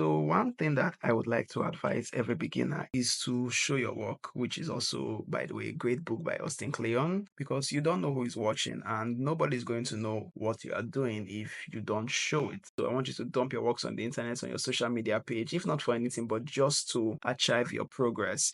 So one thing that I would like to advise every beginner is to show your work, which is also, by the way, a great book by Austin Kleon, because you don't know who is watching and nobody's going to know what you are doing if you don't show it. So I want you to dump your works on the internet, on your social media page, if not for anything, but just to achieve your progress.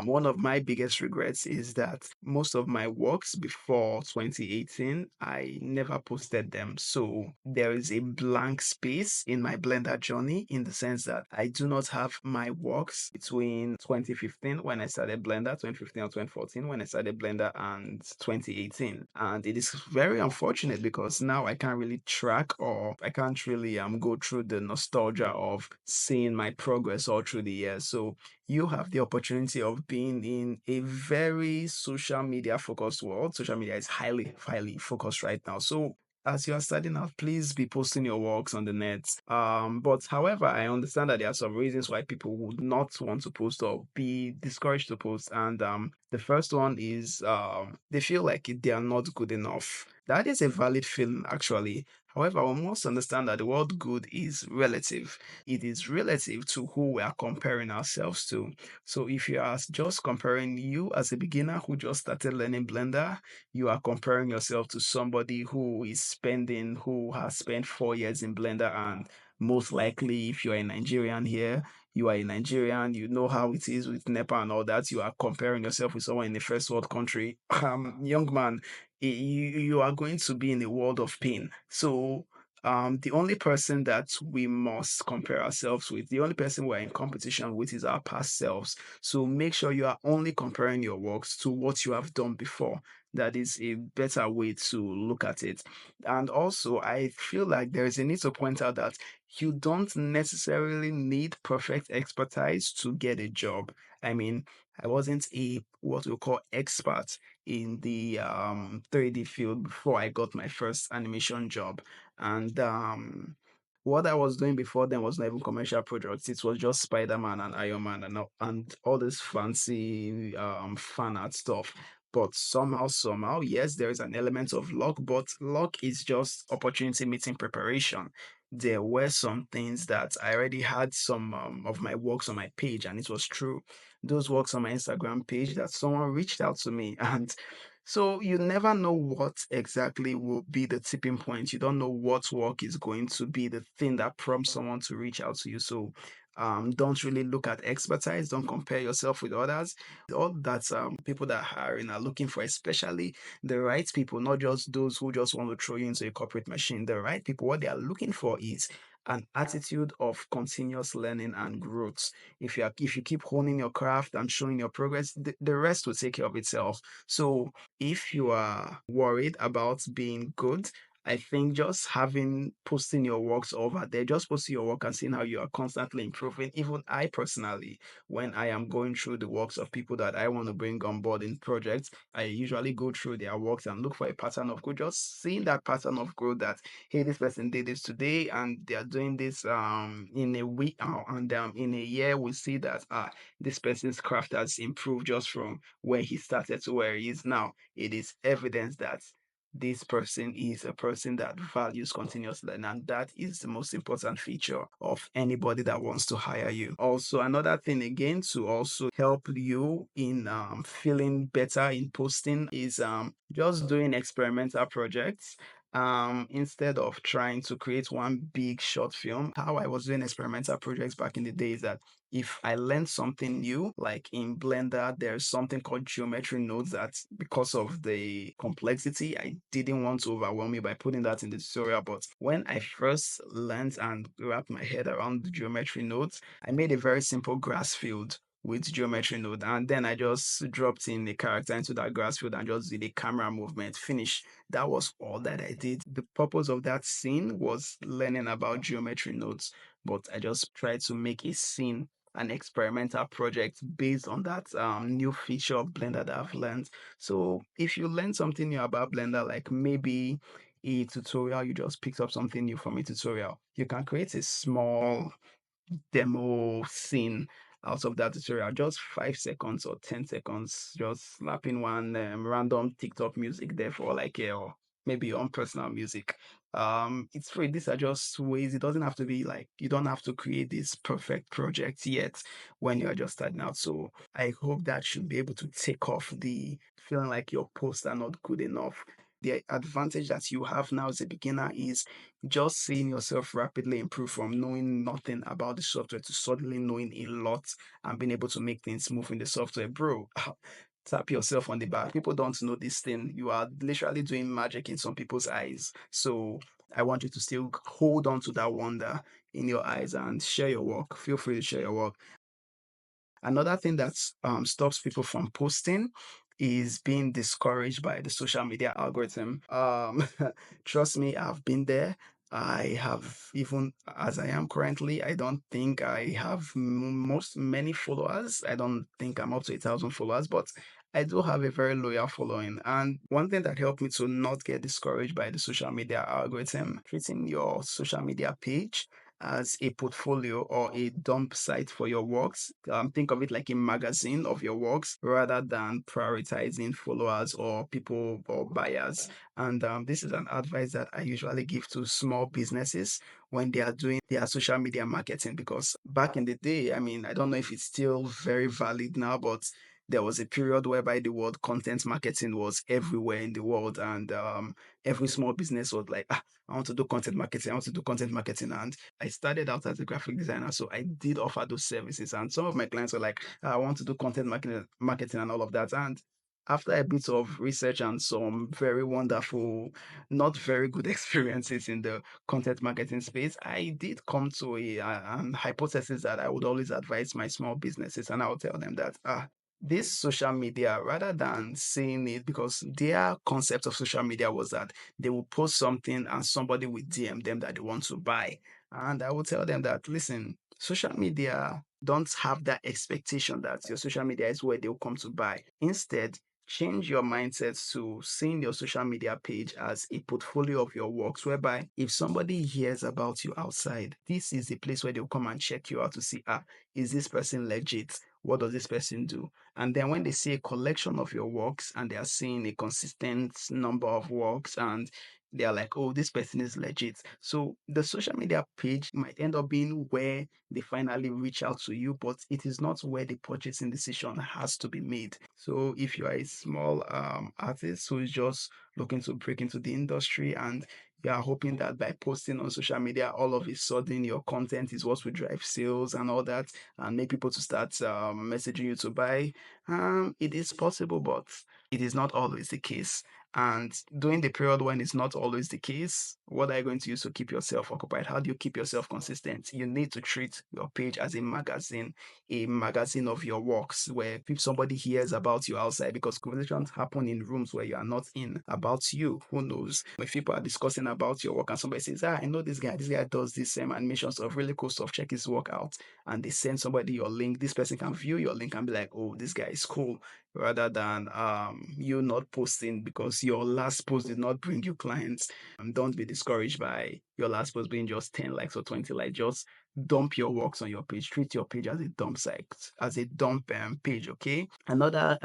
One of my biggest regrets is that most of my works before 2018, I never posted them. So there is a blank space in my Blender journey in the sense that I do not have my works between 2015 when I started Blender, 2015 or 2014 when I started Blender, and 2018. And it is very unfortunate because now I can't really track, or I can't really go through the nostalgia of seeing my progress all through the years. So you have the opportunity of being in a very social media focused world. Social media is highly focused right now. So as you are starting out, please be posting your works on the net. But however, I understand that there are some reasons why people would not want to post or be discouraged to post. And the first one is they feel like they are not good enough. That is a valid feeling, actually. However, we must understand that the word good is relative. It is relative to who we are comparing ourselves to. So if you are just comparing you as a beginner who just started learning Blender, you are comparing yourself to somebody who has spent 4 years in Blender, and most likely if you are a Nigerian here, you are a Nigerian, you know how it is with NEPA and all that. You are comparing yourself with someone in a first world country. Young man, you are going to be in a world of pain. So the only person that we must compare ourselves with, the only person we're in competition with, is our past selves. So make sure you are only comparing your works to what you have done before. That is a better way to look at it. And also, I feel like there is a need to point out that you don't necessarily need perfect expertise to get a job. I mean, I wasn't a what we call expert in the 3D field before I got my first animation job. And what I was doing before then was not even commercial projects. It was just Spider-Man and Iron Man and all this fancy fan art stuff. But somehow, yes, there is an element of luck, but luck is just opportunity meeting preparation. There were some things that I already had some of my works on my page, and it was true. Those works on my Instagram page that someone reached out to me, and so you never know what exactly will be the tipping point. You don't know what work is going to be the thing that prompts someone to reach out to you. So don't really look at expertise. Don't compare yourself with others. All that people that are hiring are looking for, especially the right people, not just those who just want to throw you into a corporate machine. The right people, what they are looking for is an attitude of continuous learning and growth. If you keep honing your craft and showing your progress, the rest will take care of itself. So if you are worried about being good, I think just having posting your works over there, just posting your work and seeing how you are constantly improving. Even I personally, when I am going through the works of people that I want to bring on board in projects, I usually go through their works and look for a pattern of growth. Just seeing that pattern of growth that, hey, this person did this today and they are doing this in a week, and in a year we see that this person's craft has improved just from where he started to where he is now. It is evidence that this person is a person that values continuous learning, and that is the most important feature of anybody that wants to hire you. Also, another thing again to also help you in feeling better in posting is just doing experimental projects. Instead of trying to create one big short film, how I was doing experimental projects back in the days that if I learned something new, like in Blender, there's something called geometry nodes that, because of the complexity, I didn't want to overwhelm you by putting that in the tutorial. But when I first learned and wrapped my head around the geometry nodes, I made a very simple grass field with geometry node, and then I just dropped in a character into that grass field and just did a camera movement finish. That was all that I did. The purpose of that scene was learning about geometry nodes, but I just tried to make a scene an experimental project based on that new feature of Blender that I've learned. So if you learn something new about Blender, like maybe a tutorial, you just picked up something new from a tutorial, you can create a small demo scene out of that tutorial, just 5 seconds or 10 seconds, just slapping one random TikTok music there for like or maybe your own personal music. It's free. These are just ways. It doesn't have to be like you don't have to create this perfect project yet when you're just starting out. So I hope that should be able to take off the feeling like your posts are not good enough. The advantage that you have now as a beginner is just seeing yourself rapidly improve from knowing nothing about the software to suddenly knowing a lot and being able to make things move in the software. Bro, tap yourself on the back. People don't know this thing. You are literally doing magic in some people's eyes. So I want you to still hold on to that wonder in your eyes and share your work. Feel free to share your work. Another thing that stops people from posting is being discouraged by the social media algorithm. Trust me, I've been there. I have, even as I am currently, I don't think I have many followers. I don't think I'm up to 1,000 followers, but I do have a very loyal following. And one thing that helped me to not get discouraged by the social media algorithm, treating your social media page as a portfolio or a dump site for your works. Think of it like a magazine of your works rather than prioritizing followers or people or buyers. And this is an advice that I usually give to small businesses when they are doing their social media marketing. Because back in the day, I mean, I don't know if it's still very valid now, but there was a period whereby the word content marketing was everywhere in the world, and every small business was like, I want to do content marketing. I want to do content marketing. And I started out as a graphic designer, so I did offer those services. And some of my clients were like, I want to do content marketing and all of that. And after a bit of research and some very wonderful, not very good experiences in the content marketing space, I did come to an hypothesis that I would always advise my small businesses, and I would tell them that this social media, rather than seeing it, because their concept of social media was that they will post something and somebody will DM them that they want to buy. And I will tell them that, listen, social media don't have that expectation that your social media is where they'll come to buy. Instead, change your mindset to seeing your social media page as a portfolio of your works, whereby if somebody hears about you outside, this is the place where they'll come and check you out to see, is this person legit? What does this person do? And then when they see a collection of your works and they are seeing a consistent number of works, and they are like, oh, this person is legit. So the social media page might end up being where they finally reach out to you, but it is not where the purchasing decision has to be made. So if you are a small artist who is just looking to break into the industry, and you are hoping that by posting on social media, all of a sudden your content is what will drive sales and all that, and make people to start messaging you to buy, it is possible, but it is not always the case. And during the period when it's not always the case, what are you going to use to keep yourself occupied? How do you keep yourself consistent? You need to treat your page as a magazine of your works, where if somebody hears about you outside, because conversations happen in rooms where you are not in about you. Who knows? If people are discussing about your work and somebody says, I know this guy does this animation stuff, really cool stuff, check his work out. And they send somebody your link, this person can view your link and be like, oh, this guy is cool, rather than you not posting because your last post did not bring you clients. Don't be discouraged by your last post being just 10 likes or 20 likes. Just dump your works on your page. Treat your page as a dump site, as a dump page. Okay. Another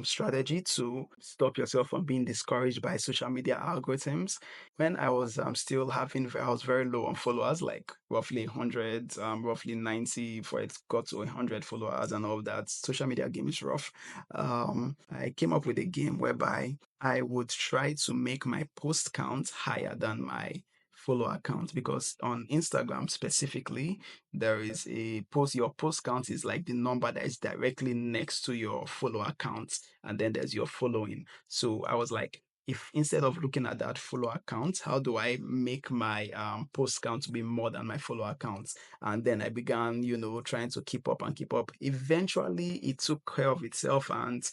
strategy to stop yourself from being discouraged by social media algorithms. When I was still having, I was very low on followers, like roughly 100, roughly 90 for it got to 100 followers and all of that. Social media game is rough. I came up with a game whereby I would try to make my post count higher than my follower count, because on Instagram specifically, there is a post, your post count is like the number that is directly next to your follower count, and then there's your following. So I was like, if instead of looking at that follower count, how do I make my post count to be more than my follower count? And then I began, trying to keep up and keep up. Eventually, it took care of itself, and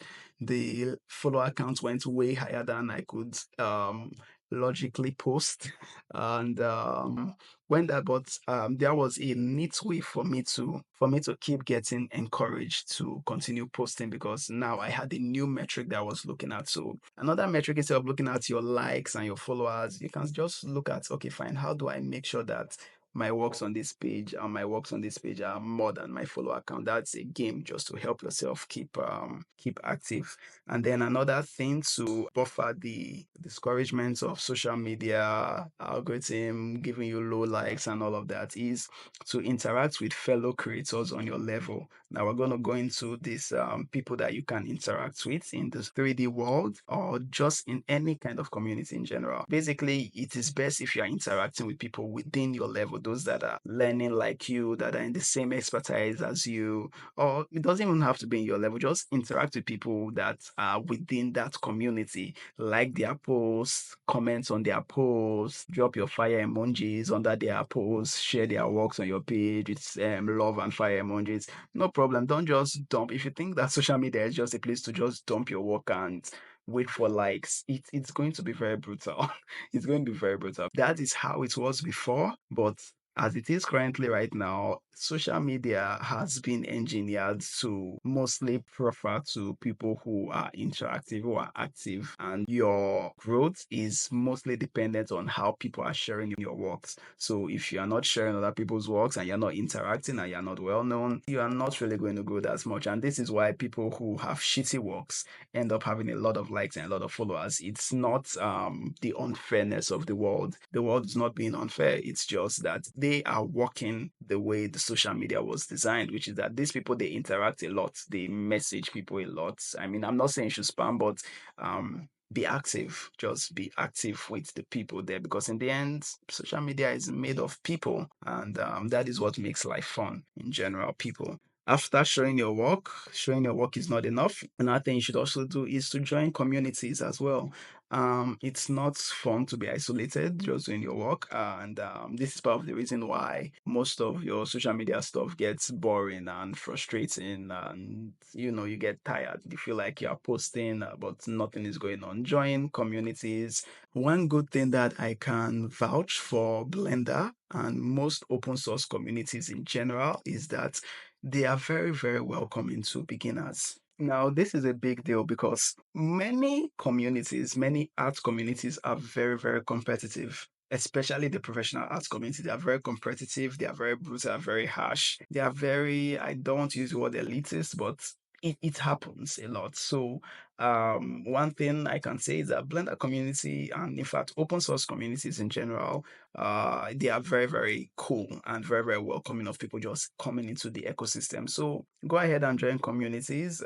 the follower count went way higher than I could logically post. And when that, but there was a neat way for me to keep getting encouraged to continue posting, because now I had a new metric that I was looking at. So another metric, instead of looking at your likes and your followers, you can just look at, okay, fine, how do I make sure that my works on this page and my works on this page are more than my follower count. That's a game just to help yourself keep active. And then another thing to buffer the discouragements of social media algorithm giving you low likes and all of that is to interact with fellow creators on your level. Now we're going to go into these people that you can interact with in this 3D world or just in any kind of community in general. Basically, it is best if you are interacting with people within your level, those that are learning like you, that are in the same expertise as you, or it doesn't even have to be in your level. Just interact with people that are within that community, like their posts, comment on their posts, drop your fire emojis under their posts, share their works on your page with love and fire emojis. No problem. Don't just dump. If you think that social media is just a place to just dump your work and wait for likes, it's going to be very brutal. It's going to be very brutal. That is how it was before, but as it is currently right now, social media has been engineered to mostly prefer to people who are interactive, who are active, and your growth is mostly dependent on how people are sharing your works. So if you are not sharing other people's works and you're not interacting and you're not well known, you are not really going to grow that much. And this is why people who have shitty works end up having a lot of likes and a lot of followers. It's not the unfairness of the world. The world is not being unfair. It's just that they are working the way the social media was designed, which is that these people, they interact a lot. They message people a lot. I mean, I'm not saying you should spam, but be active. Just be active with the people there, because in the end, social media is made of people, and that is what makes life fun in general. People. After showing your work is not enough. Another thing you should also do is to join communities as well. It's not fun to be isolated just doing your work, and this is part of the reason why most of your social media stuff gets boring and frustrating, and you get tired. You feel like you're posting, but nothing is going on. Join communities. One good thing that I can vouch for Blender and most open source communities in general is that they are very, very welcoming to beginners. Now, this is a big deal because many communities, many art communities are very, very competitive. Especially the professional arts community, they are very competitive, they are very brutal, very harsh. They are very, I don't want to use the word elitist, but it happens a lot. So one thing I can say is that Blender community and in fact open source communities in general, they are very, very cool and very, very welcoming of people just coming into the ecosystem. So go ahead and join communities.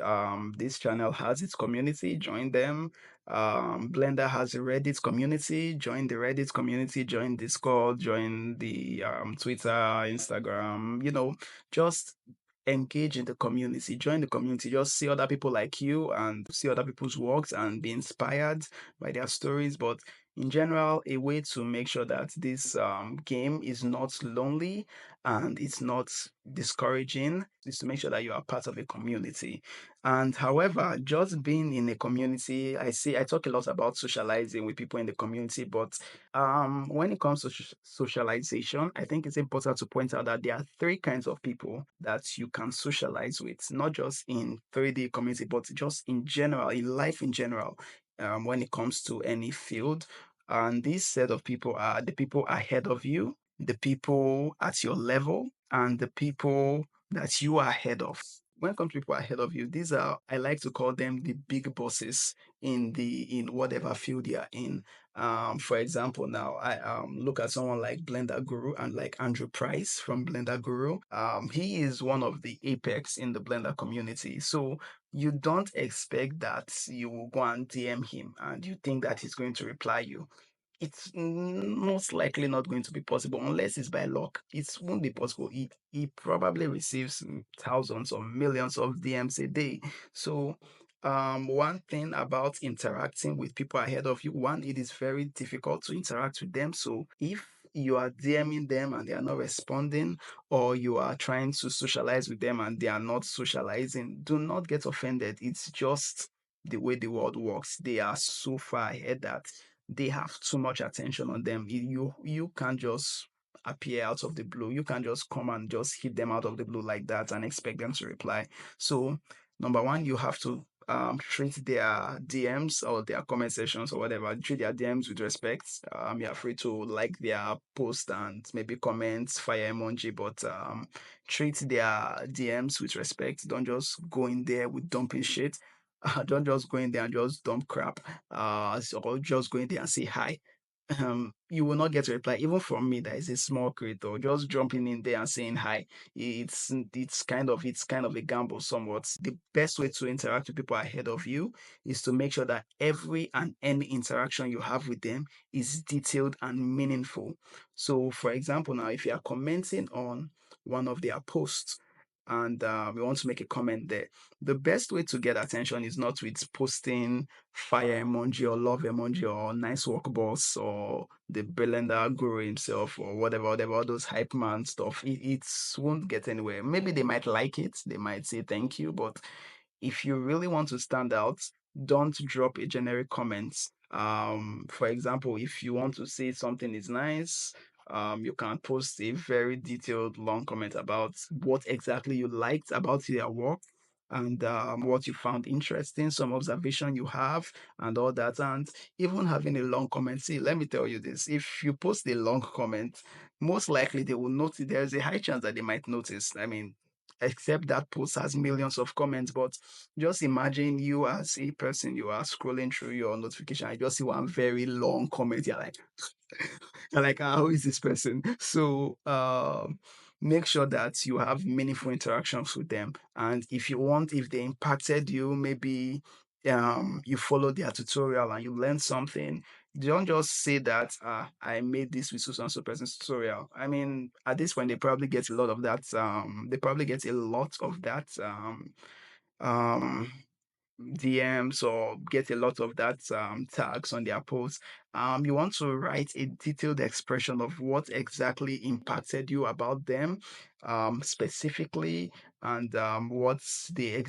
This channel has its community, join them. Blender has a Reddit community, join the Reddit community, join Discord, join the Twitter, Instagram, just engage in the community, join the community, just see other people like you and see other people's works and be inspired by their stories. But in general, a way to make sure that this game is not lonely and it's not discouraging is to make sure that you are part of a community. And however, just being in a community, I talk a lot about socializing with people in the community, but when it comes to socialization, I think it's important to point out that there are three kinds of people that you can socialize with, not just in 3D community, but just in general, in life in general, when it comes to any field. And this set of people are the people ahead of you, the people at your level, and the people that you are ahead of. When it comes to people ahead of you, these are, I like to call them the big bosses in whatever field you're in. For example, now I look at someone like Blender Guru and like Andrew Price from Blender Guru. He is one of the apex in the Blender community. So you don't expect that you will go and DM him and you think that he's going to reply you. It's most likely not going to be possible unless it's by luck. It won't be possible. He probably receives thousands or millions of DMs a day. So one thing about interacting with people ahead of you, one, it is very difficult to interact with them. So if you are DMing them and they are not responding, or you are trying to socialize with them and they are not socializing, do not get offended. It's just the way the world works. They are so far ahead that they have too much attention on them. You can't just appear out of the blue. You can't just come and just hit them out of the blue like that and expect them to reply. So number one, you have to treat their DMs or their comment sections or whatever, treat their DMs with respect. You're free to like their post and maybe comment, fire emoji, but treat their DMs with respect. Don't just go in there with dumping shit. Don't just go in there and just dump crap. Or just go in there and say hi. You will not get a reply even from me that is a small creator. Just jumping in there and saying hi, it's kind of a gamble somewhat. The best way to interact with people ahead of you is to make sure that every and any interaction you have with them is detailed and meaningful. So for example, now if you are commenting on one of their posts and we want to make a comment there, the best way to get attention is not with posting fire emoji or love emoji or nice work boss or the Belender guru himself or whatever, all those hype man stuff. It won't get anywhere. Maybe they might like it, they might say thank you, but if you really want to stand out, don't drop a generic comment. For example, if you want to say something is nice, you can post a very detailed long comment about what exactly you liked about their work and what you found interesting, some observation you have, and all that. And even having a long comment. See, let me tell you this: if you post a long comment, most likely they will notice. There's a high chance that they might notice. I mean, except that post has millions of comments, but just imagine you as a person, you are scrolling through your notification, I just see one very long comment. You're like, you're like, who is this person? So make sure that you have meaningful interactions with them. And if you want, if they impacted you, maybe you follow their tutorial and you learn something, don't just say that I made this with so and so person's tutorial. I mean, at this point, they probably get a lot of that. They probably get a lot of that. Um, DMs or get a lot of that tags on their posts. You want to write a detailed expression of what exactly impacted you about them, specifically, and what they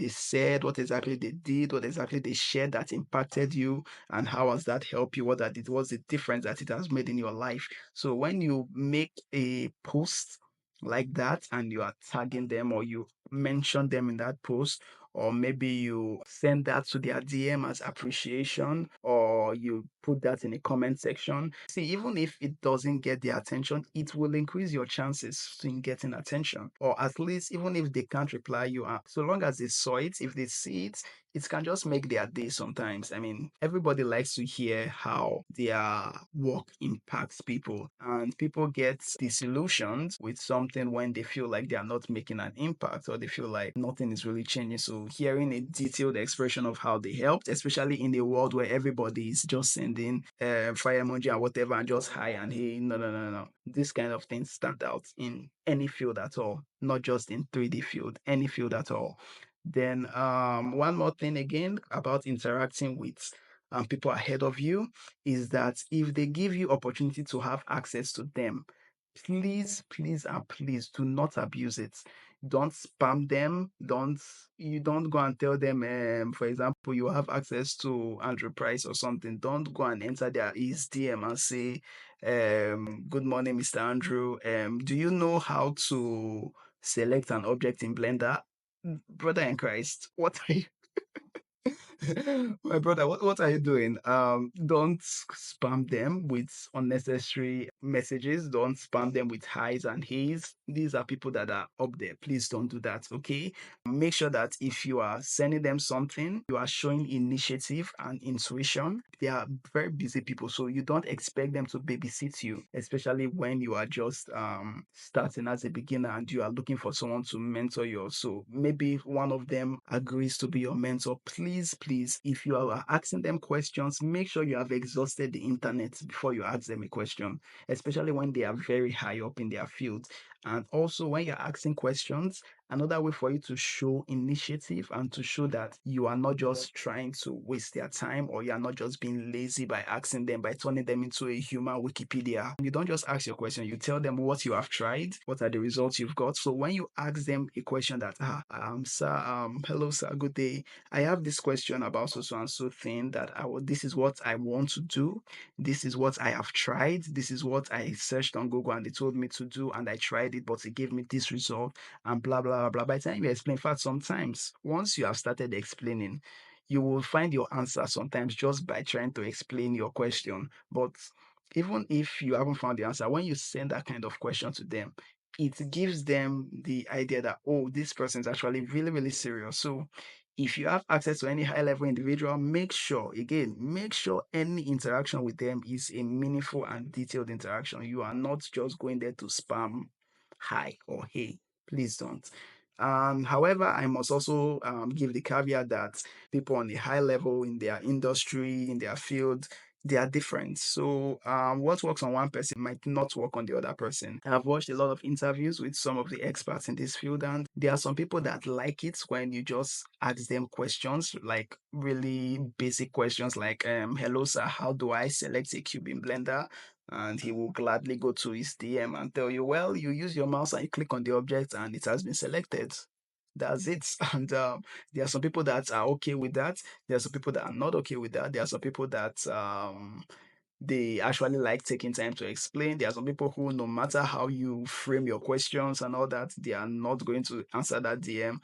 said, what exactly they did, what exactly they shared that impacted you, and how has that helped you? What that it was the difference that it has made in your life. So when you make a post like that and you are tagging them or you mention them in that post, or maybe you send that to their DM as appreciation, or you put that in a comment section. See, even if it doesn't get their attention, it will increase your chances in getting attention. Or at least, even if they can't reply you, so long as they saw it, if they see it, it can just make their day sometimes. I mean, everybody likes to hear how their work impacts people, and people get disillusioned with something when they feel like they are not making an impact or they feel like nothing is really changing. So, hearing a detailed expression of how they helped, especially in a world where everybody is just sending fire emoji and whatever and just hi and hey, no, no, no, no. This kind of things stand out in any field at all, not just in 3D field, any field at all. Then one more thing again about interacting with people ahead of you is that if they give you opportunity to have access to them, please, please, and please do not abuse it. Don't spam them. Don't go and tell them, for example, you have access to Andrew Price or something. Don't go and enter his DM and say, good morning, Mr. Andrew. Do you know how to select an object in Blender? Brother in Christ, what are you my brother, what are you doing? Don't spam them with unnecessary messages. Don't spam them with highs and hays. These are people that are up there. Please don't do that, okay? Make sure that if you are sending them something, you are showing initiative and intuition. They are very busy people, so you don't expect them to babysit you, especially when you are just starting as a beginner and you are looking for someone to mentor you. So maybe one of them agrees to be your mentor. Please, please, if you are asking them questions, make sure you have exhausted the internet before you ask them a question, especially when they are very high up in their field. And also, when you're asking questions, another way for you to show initiative and to show that you are not just trying to waste their time or you are not just being lazy by asking them, by turning them into a human Wikipedia. You don't just ask your question, you tell them what you have tried, what are the results you've got. So when you ask them a question that, sir, hello, sir, good day. I have this question about so and so thing that this is what I want to do. This is what I have tried. This is what I searched on Google and they told me to do and I tried it, but it gave me this result and blah, blah, blah, blah. By the time you explain, in fact, sometimes once you have started explaining, you will find your answer sometimes just by trying to explain your question. But even if you haven't found the answer, when you send that kind of question to them, it gives them the idea that, oh, this person is actually really, really serious. So if you have access to any high level individual, make sure, again, make sure any interaction with them is a meaningful and detailed interaction. You are not just going there to spam hi or hey. Please don't. However, I must also give the caveat that people on the high level in their industry, in their field, they are different. So what works on one person might not work on the other person. I've watched a lot of interviews with some of the experts in this field, and there are some people that like it when you just ask them questions, like really basic questions like, hello sir, how do I select a cube in Blender? And he will gladly go to his DM and tell you, well, you use your mouse and you click on the object and it has been selected. That's it. And there are some people that are okay with that. There are some people that are not okay with that. There are some people that they actually like taking time to explain. There are some people who, no matter how you frame your questions and all that, they are not going to answer that DM.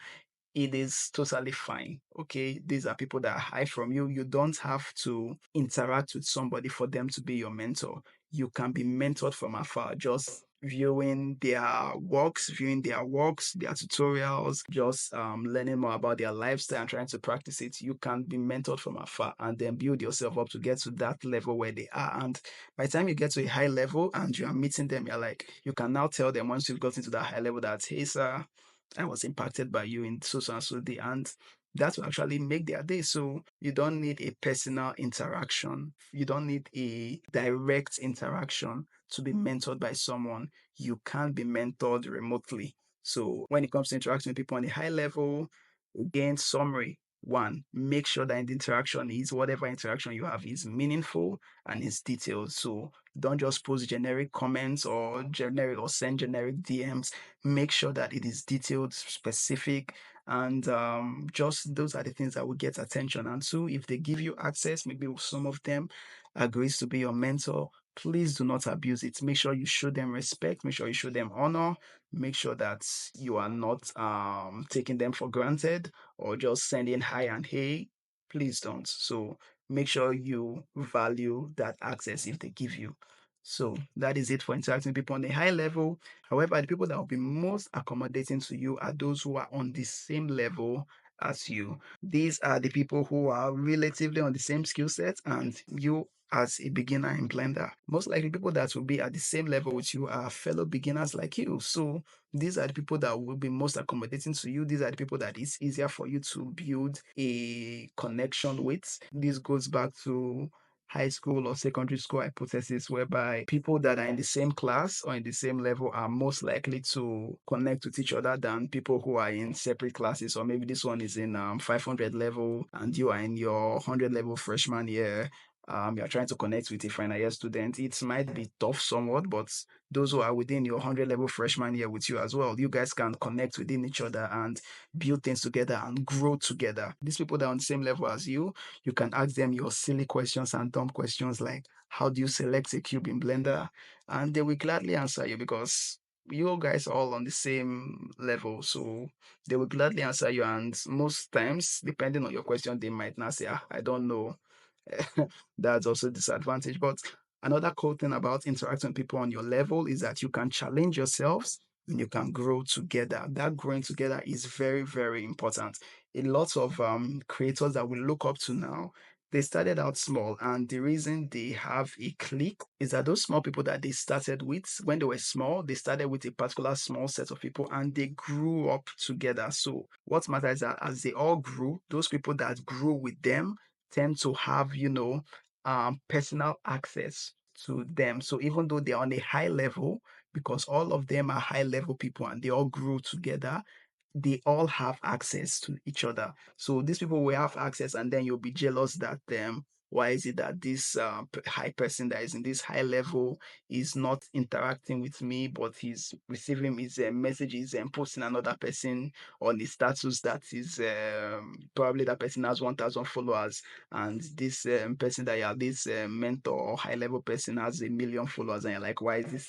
It is totally fine. Okay, these are people that are high from you. You don't have to interact with somebody for them to be your mentor. You can be mentored from afar, just viewing their works, their tutorials, just learning more about their lifestyle and trying to practice it. You can be mentored from afar and then build yourself up to get to that level where they are. And by the time you get to a high level and you are meeting them, you're like, you can now tell them once you've gotten to that high level that, hey, sir, I was impacted by you in so and so day, and that will actually make their day. So you don't need a personal interaction. You don't need a direct interaction to be mentored by someone. You can be mentored remotely. So when it comes to interacting with people on a high level, again, summary. One, make sure that the interaction is whatever interaction you have is meaningful and is detailed. So don't just post generic comments or send generic DMs. Make sure that it is detailed, specific, and just those are the things that will get attention. And two, if they give you access, maybe some of them agrees to be your mentor, please do not abuse it. Make sure you show them respect, make sure you show them honor, make sure that you are not taking them for granted or just sending hi and hey. Please don't. So make sure you value that access if they give you. So that is it for interacting with people on a high level. However, the people that will be most accommodating to you are those who are on the same level as you. These are the people who are relatively on the same skill set and you as a beginner in Blender. Most likely people that will be at the same level with you are fellow beginners like you. So these are the people that will be most accommodating to you. These are the people that it's easier for you to build a connection with. This goes back to high school or secondary school hypothesis, whereby people that are in the same class or in the same level are most likely to connect with each other than people who are in separate classes. Or maybe this one is in 500 level and you are in your 100 level freshman year. You're trying to connect with a final year student. It might be tough somewhat, but those who are within your 100 level freshman year with you as well, you guys can connect within each other and build things together and grow together. These people that are on the same level as you can ask them your silly questions and dumb questions like, how do you select a cube in Blender? And they will gladly answer you because you guys are all on the same level. So they will gladly answer you. And most times, depending on your question, they might not say, I don't know. That's also a disadvantage. But another cool thing about interacting with people on your level is that you can challenge yourselves and you can grow together. That growing together is very, very important. A lot of creators that we look up to now, they started out small, and the reason they have a clique is that those small people that they started with, when they were small, they started with a particular small set of people and they grew up together. So what matters is that as they all grew, those people that grew with them tend to have, personal access to them. So even though they're on a high level, because all of them are high level people and they all grew together, they all have access to each other. So these people will have access, and then you'll be jealous that Why is it that this high person that is in this high level is not interacting with me, but he's receiving his messages and posting another person on the status that is probably that person has 1,000 followers, and this person that you are this mentor or high level person has 1 million followers, and you're like, why is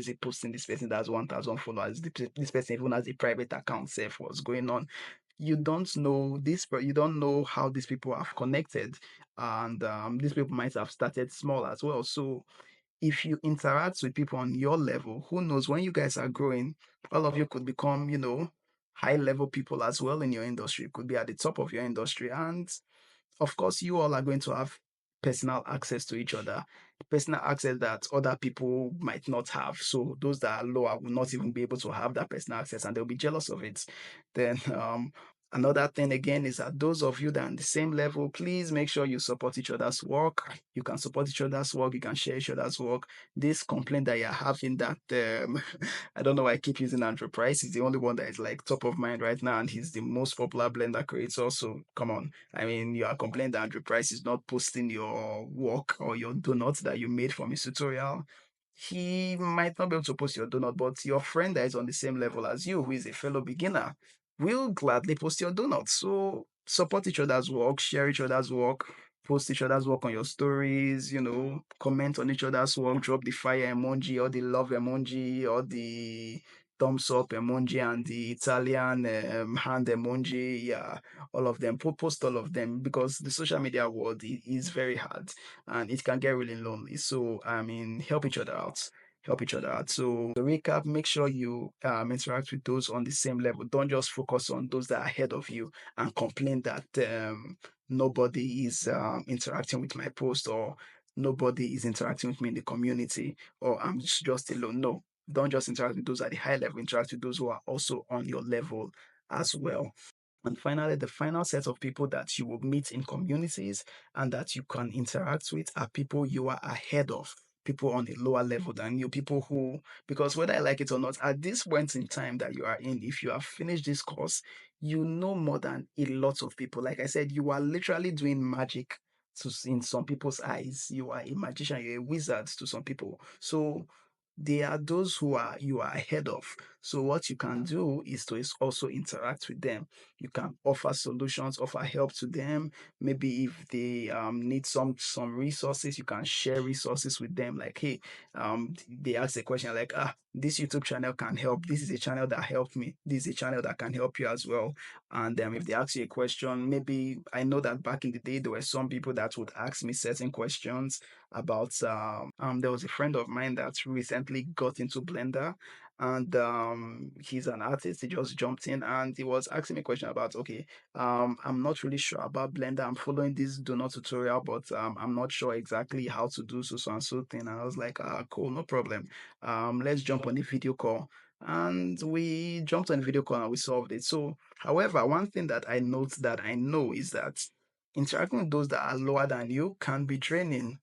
he posting this person that has 1,000 followers? This person even has a private account. Self, what's going on? You don't know this, but you don't know how these people have connected, and these people might have started small as well. So if you interact with people on your level, who knows, when you guys are growing, all of you could become, high level people as well in your industry, could be at the top of your industry. And of course, you all are going to have personal access to each other, personal access that other people might not have. So those that are lower will not even be able to have that personal access, and they'll be jealous of it. Then another thing again is that those of you that are on the same level, please make sure you support each other's work. You can support each other's work, you can share each other's work. This complaint that you're having that I don't know why I keep using Andrew Price. He's the only one that is like top of mind right now, and he's the most popular blender creator. So come on. I mean, you are complaining that Andrew Price is not posting your work or your donuts that you made from his tutorial. He might not be able to post your donut, but your friend that is on the same level as you, who is a fellow beginner, will gladly post your donuts. So support each other's work, share each other's work, post each other's work on your stories, comment on each other's work, drop the fire emoji or the love emoji or the thumbs up emoji and the Italian hand emoji. Yeah, all of them. Post all of them, because the social media world is very hard and it can get really lonely. So, I mean, help each other out. Help each other out. So, to recap, make sure you interact with those on the same level. Don't just focus on those that are ahead of you and complain that nobody is interacting with my post, or nobody is interacting with me in the community, or I'm just alone. No, don't just interact with those at the high level, interact with those who are also on your level as well. And finally, the final set of people that you will meet in communities and that you can interact with are people you are ahead of, people on a lower level than you, people who, because whether I like it or not, at this point in time that you are in, if you have finished this course, you know more than a lot of people. Like I said, you are literally doing magic in some people's eyes. You are a magician, you're a wizard to some people. So they are those who are you are ahead of. So what you can do is to also interact with them. You can offer solutions, offer help to them. Maybe if they need some resources, you can share resources with them. Like, hey, they ask a question like, this YouTube channel can help. This is a channel that helped me. This is a channel that can help you as well. And if they ask you a question, maybe I know that back in the day there were some people that would ask me certain questions about there was a friend of mine that recently got into Blender, and he's an artist. He just jumped in and he was asking me a question about, okay, I'm not really sure about Blender. I'm following this donut tutorial, but I'm not sure exactly how to do so and so thing. And I was like, cool, no problem. Let's jump on the video call. And we jumped on the video call and we solved it. So, however, one thing that I note that I know is that interacting with those that are lower than you can be draining.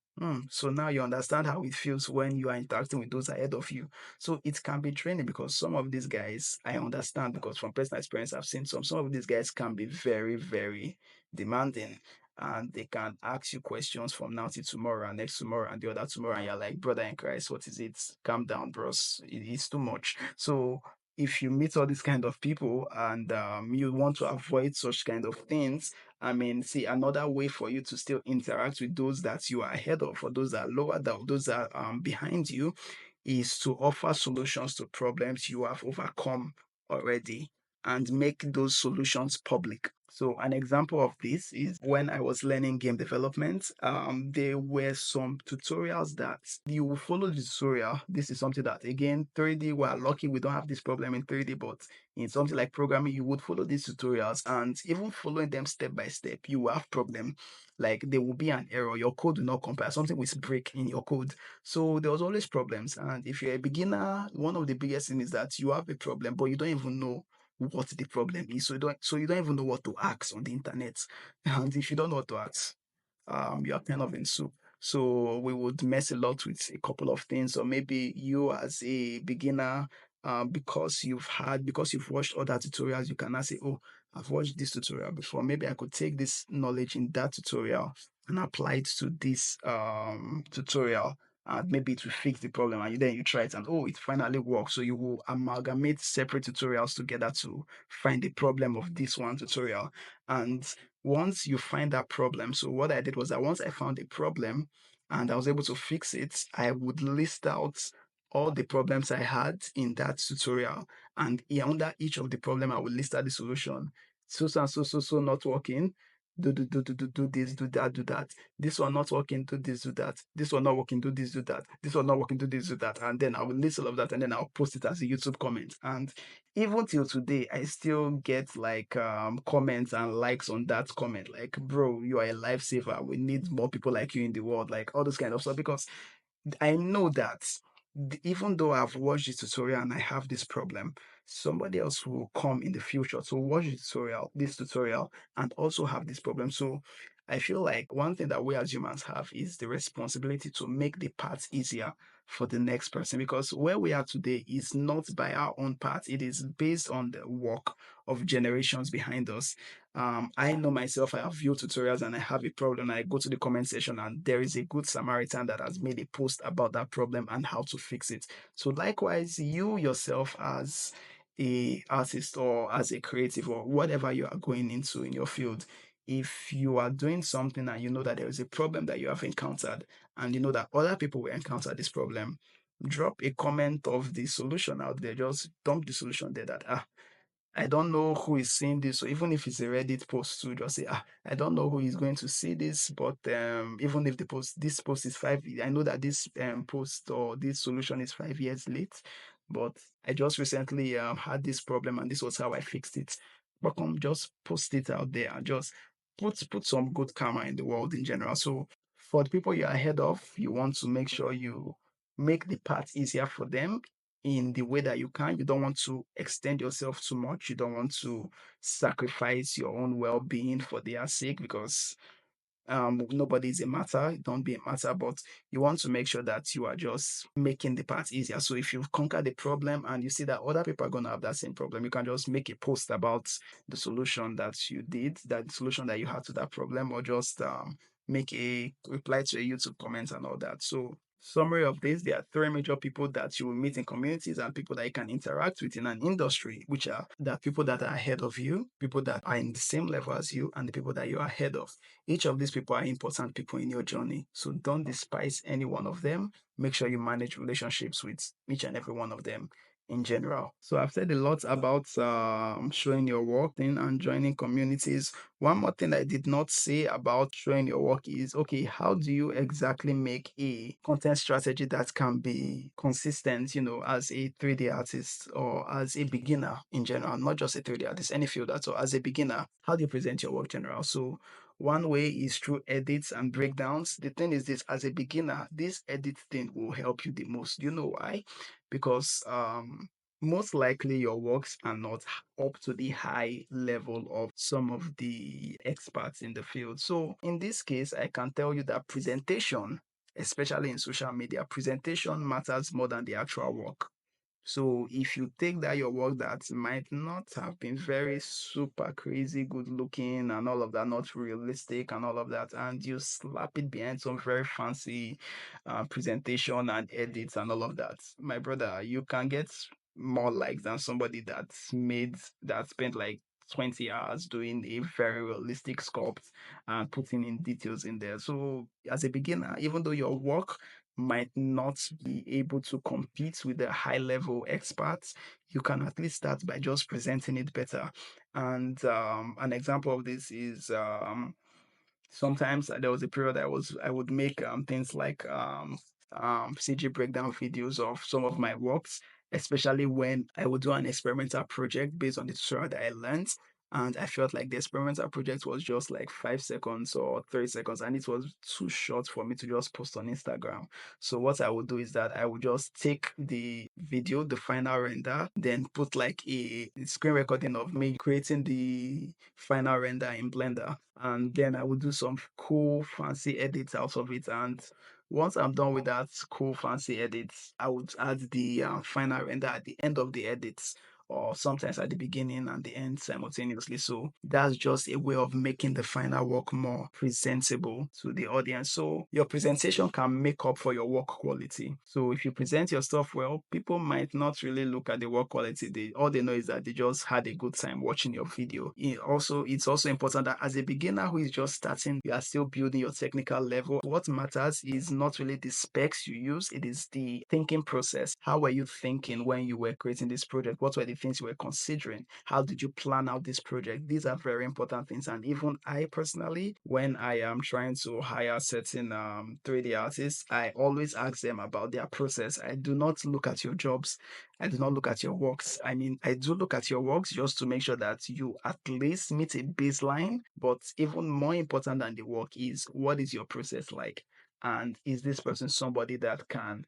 So now you understand how it feels when you are interacting with those ahead of you. So it can be draining, because some of these guys, I understand, because from personal experience, I've seen some of these guys can be very, very demanding. And they can ask you questions from now till tomorrow and next tomorrow and the other tomorrow. And you're like, brother in Christ, what is it? Calm down, bros. It's too much. So if you meet all these kind of people and you want to avoid such kind of things, I mean, see, another way for you to still interact with those that you are ahead of, or those that are lower, those that are behind you, is to offer solutions to problems you have overcome already and make those solutions public. So an example of this is when I was learning game development, there were some tutorials that you will follow the tutorial. This is something that, again, 3D, we're lucky we don't have this problem in 3D, but in something like programming, you would follow these tutorials, and even following them step by step, you will have problem. Like, there will be an error, your code will not compile, something will break in your code. So there was always problems. And if you're a beginner, one of the biggest things is that you have a problem, but you don't even know what the problem is. So you don't even know what to ask on the internet. And if you don't know what to ask, you are kind of in soup. So we would mess a lot with a couple of things. Or maybe you as a beginner, because you've watched other tutorials, you can now say, oh, I've watched this tutorial before. Maybe I could take this knowledge in that tutorial and apply it to this tutorial, and maybe to fix the problem, and then you try it and oh, it finally works. So you will amalgamate separate tutorials together to find the problem of this one tutorial. And once you find that problem, so what I did was that once I found a problem and I was able to fix it, I would list out all the problems I had in that tutorial, and under each of the problem I will list out the solution. So and so not working, do this, do that, do that. This one not working, do this, do that. This one not working, do this, do that. This one not working, do this, do that. And then I will list all of that, and then I'll post it as a YouTube comment. And even till today, I still get like comments and likes on that comment. Like, bro, you are a lifesaver. We need more people like you in the world, like all this kind of stuff. Because I know that even though I've watched this tutorial and I have this problem, somebody else will come in the future to watch this tutorial, and also have this problem. So I feel like one thing that we as humans have is the responsibility to make the path easier for the next person, because where we are today is not by our own path, it is based on the work of generations behind us. I know myself, I have viewed tutorials and I have a problem. I go to the comment section and there is a good Samaritan that has made a post about that problem and how to fix it. So likewise, you yourself as a artist or as a creative or whatever you are going into in your field, if you are doing something and you know that there is a problem that you have encountered and you know that other people will encounter this problem, drop a comment of the solution out there. Just dump the solution there that I don't know who is seeing this. So even if it's a Reddit post to just say, I don't know who is going to see this, but even if this post is I know that this post or this solution is 5 years late, but I just recently had this problem and this was how I fixed it. But come just post it out there and just put some good karma in the world in general. So for the people you're ahead of, you want to make sure you make the path easier for them in the way that you can. You don't want to extend yourself too much. You don't want to sacrifice your own well-being for their sake, because nobody is a matter. Don't be a matter, but you want to make sure that you are just making the path easier. So if you've conquered the problem and you see that other people are going to have that same problem, you can just make a post about the solution that you did, that the solution that you had to that problem, or just make a reply to a YouTube comment and all that. So summary of this, there are three major people that you will meet in communities and people that you can interact with in an industry, which are the people that are ahead of you, people that are in the same level as you, and the people that you are ahead of. Each of these people are important people in your journey. So don't despise any one of them. Make sure you manage relationships with each and every one of them in general. So I've said a lot about showing your work and joining communities. One more thing I did not say about showing your work is, okay, how do you exactly make a content strategy that can be consistent, as a 3D artist or as a beginner in general, not just a 3D artist, any field at all, as a beginner, how do you present your work general? So one way is through edits and breakdowns. The thing is this, as a beginner, this edit thing will help you the most. Do you know why? Because most likely your works are not up to the high level of some of the experts in the field. So in this case, I can tell you that presentation, especially in social media, presentation matters more than the actual work. So if you take that your work that might not have been very super crazy good looking and all of that, not realistic and all of that, and you slap it behind some very fancy presentation and edits and all of that, my brother, you can get more likes than somebody that spent like 20 hours doing a very realistic sculpt and putting in details in there. So as a beginner, even though your work might not be able to compete with the high level experts, you can at least start by just presenting it better. And an example of this is sometimes there was a period I would make things like CG breakdown videos of some of my works, especially when I would do an experimental project based on the tutorial that I learned. And I felt like the experimental project was just like 5 seconds or 3 seconds, and it was too short for me to just post on Instagram. So what I would do is that I would just take the video, the final render, then put like a screen recording of me creating the final render in Blender. And then I would do some cool fancy edits out of it. And once I'm done with that cool fancy edits, I would add the final render at the end of the edits or sometimes at the beginning and the end simultaneously. So that's just a way of making the final work more presentable to the audience. So your presentation can make up for your work quality. So if you present your stuff well, people might not really look at the work quality. All they know is that they just had a good time watching your video. It's also important that as a beginner who is just starting, you are still building your technical level. What matters is not really the specs you use, it is the thinking process. How were you thinking when you were creating this project? What were the things you were considering? How did you plan out this project? These are very important things. And even I personally, when I am trying to hire certain 3D artists, I always ask them about their process. I do not look at your jobs. I do not look at your works. I mean, I do look at your works just to make sure that you at least meet a baseline. But even more important than the work is, what is your process like? And is this person somebody that can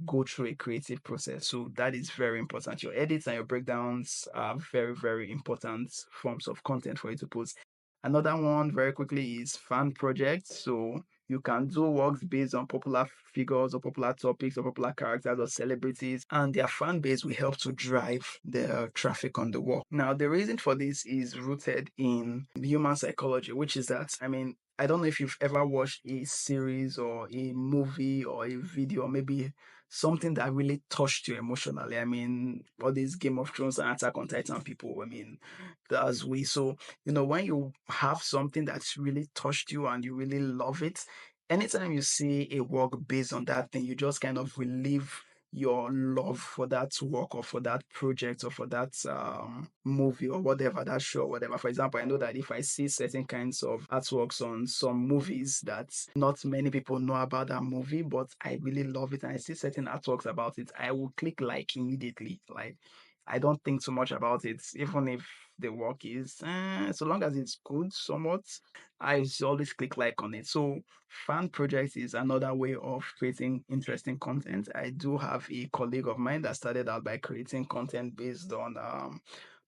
go through a creative process? So that is very important. Your edits and your breakdowns are very, very important forms of content for you to post. Another one very quickly is fan projects. So you can do works based on popular figures or popular topics or popular characters or celebrities, and their fan base will help to drive the traffic on the work. Now, the reason for this is rooted in human psychology, which is that, I mean, I don't know if you've ever watched a series or a movie or a video, or maybe something that really touched you emotionally. I mean, all these Game of Thrones and Attack on Titan people, I mean, that's we. So, when you have something that's really touched you and you really love it, anytime you see a work based on that thing, you just kind of relieve your love for that work or for that project or for that movie or whatever, that show or whatever. For example, I know that if I see certain kinds of artworks on some movies that not many people know about that movie, but I really love it, and I see certain artworks about it, I will click like immediately. Like, I don't think too much about it, even if the work is, so long as it's good somewhat, always click like on it. So fan projects is another way of creating interesting content. I do have a colleague of mine that started out by creating content based on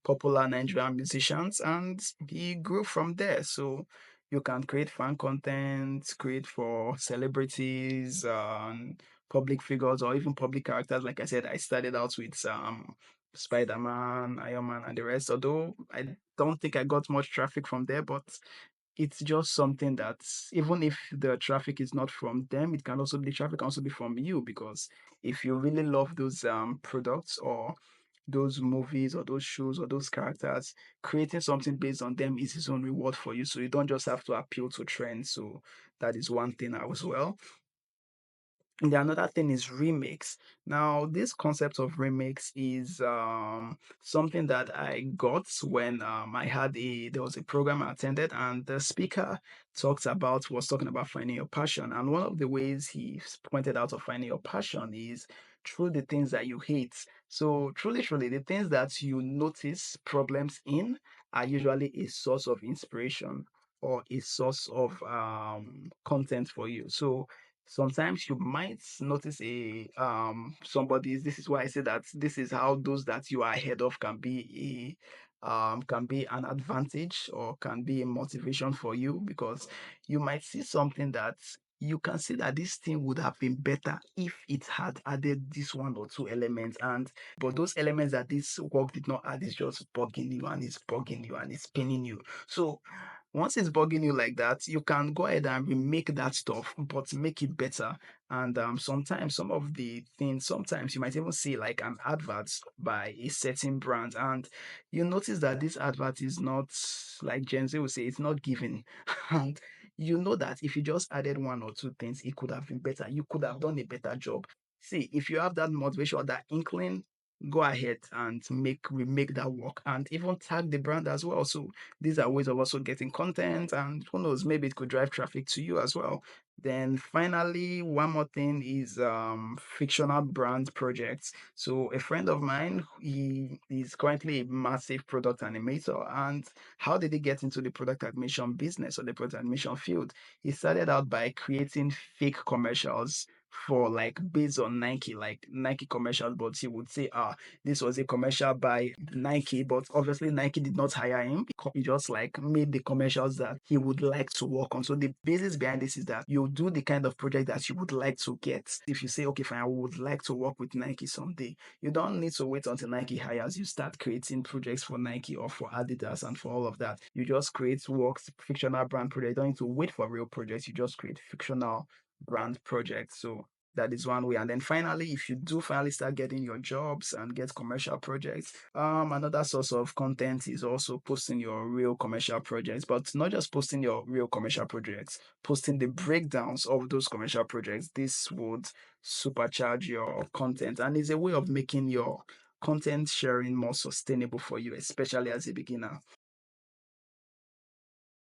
popular Nigerian musicians, and he grew from there. So you can create fan content, create for celebrities, public figures, or even public characters. Like I said, I started out with Spider-Man, Iron Man, and the rest. Although I don't think I got much traffic from there, but it's just something that, even if the traffic is not from them, the traffic can also be from you, because if you really love those products or those movies or those shows or those characters, creating something based on them is its own reward for you. So you don't just have to appeal to trends. So that is one thing as well. And the another thing is remix. Now, this concept of remix is something that I got when there was a program I attended, and the speaker was talking about finding your passion. And one of the ways he pointed out of finding your passion is through the things that you hate. So truly, truly, the things that you notice problems in are usually a source of inspiration or a source of content for you. So sometimes you might notice this is why I say that this is how those that you are ahead of can be an advantage or can be a motivation for you, because you might see something that you can see that this thing would have been better if it had added this one or two elements, and but those elements that this work did not add is just bugging you, and it's bugging you, and it's pinning you. So once it's bugging you like that, you can go ahead and remake that stuff, but make it better. And sometimes sometimes you might even see like an advert by a certain brand, and you notice that this advert is not, like Gen Z will say, it's not giving. And you know that if you just added one or two things, it could have been better. You could have done a better job. See, if you have that motivation or that inkling, go ahead and remake that work, and even tag the brand as well. So these are ways of also getting content, and who knows, maybe it could drive traffic to you as well. Then finally, one more thing is fictional brand projects. So a friend of mine, he is currently a massive product animator. And how did he get into the product animation business or the product animation field? He started out by creating fake commercials for like based on Nike, like Nike commercials, but he would say, this was a commercial by Nike, but obviously Nike did not hire him. He just like made the commercials that he would like to work on. So the basis behind this is that you do the kind of project that you would like to get. If you say, okay, fine, I would like to work with Nike someday, you don't need to wait until Nike hires you. Start creating projects for Nike or for Adidas and for all of that. You just create works, fictional brand projects. You don't need to wait for real projects. You just create fictional brand projects. So that is one way. And then finally, if you do finally start getting your jobs and get commercial projects, another source of content is also posting your real commercial projects, but not just posting your real commercial projects, posting the breakdowns of those commercial projects. This would supercharge your content and is a way of making your content sharing more sustainable for you, especially as a beginner.